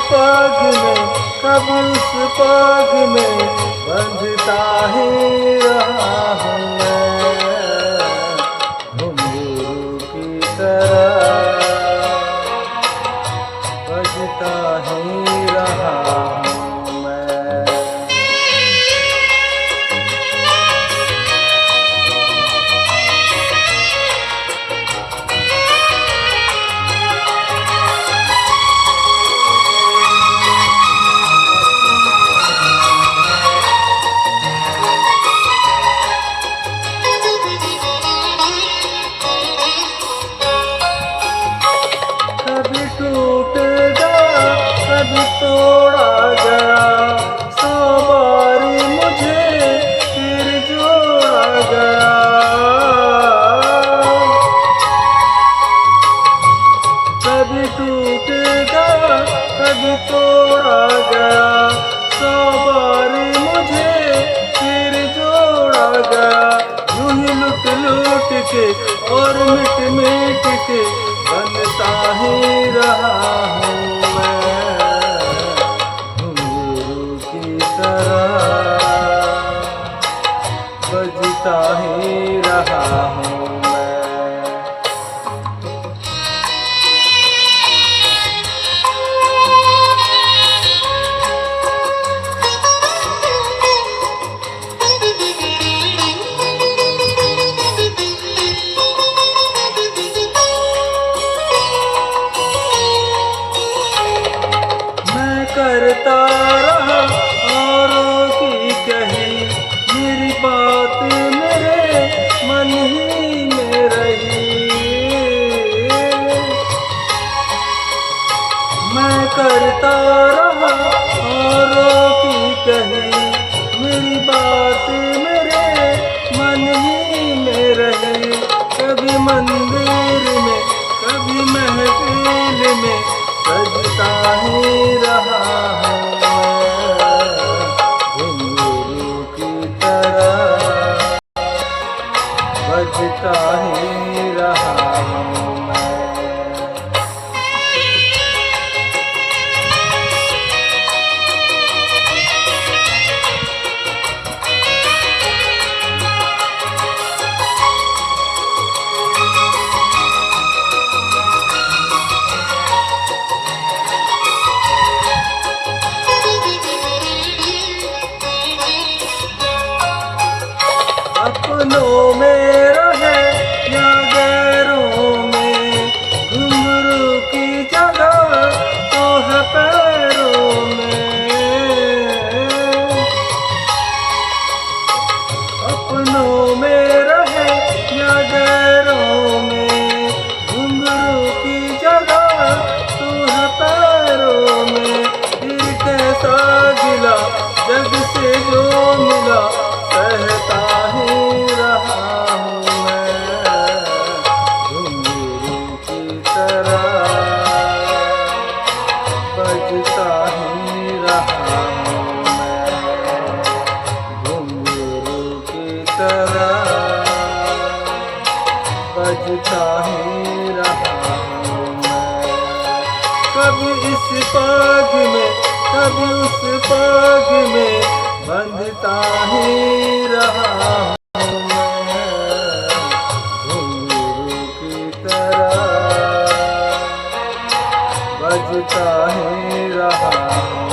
पग में कभी उस पग में बंधता ही रहा हूँ मैं, घुंघरू की तरह बजता ही रहा हूँ मैं। कभी टूट गया कभी तोड़ा गया, 100 बारी मुझे फिर जोड़ा गया। कभी टूट गया कभी तोड़ा गया, 100 बारी मुझे फिर जोड़ा गया। यूं ही लुट लुट के और मिट मिट के बनता ही रहा हूँ मैं, घुंघरू की तरह बजता ही रहा हूँ मैं। करता रहा औरों की कही, मेरी बात मेरे मन ही में रही। मैं करता रहा औरों की कही, मेरी बात मेरे मन ही में रही। कभी मंदिर में कभी महफिल में सजता ही रहा हूँ मैं, घुंघरू की तरह बजता ही रहा हूँ मैं। अपनों में रहे या गैरों में, घुंघरू की जगह तो है पैरों में। अपनों में रहे या गैरों में, घुंघरू की जगह तो है पैरों में। फिर कैसा गिला जग से जो मिला, सहता ही रहा हूँ मैं, घुंघरू की तरह बजता ही रहा हूँ मैं, घुंघरू की तरह बजता ही रहा हूँ मैं। कभी इस पग में कभी उस पग में बंधता ही रहा हूँ मैं, घुंघरू की तरह बजता ही रहा हूँ।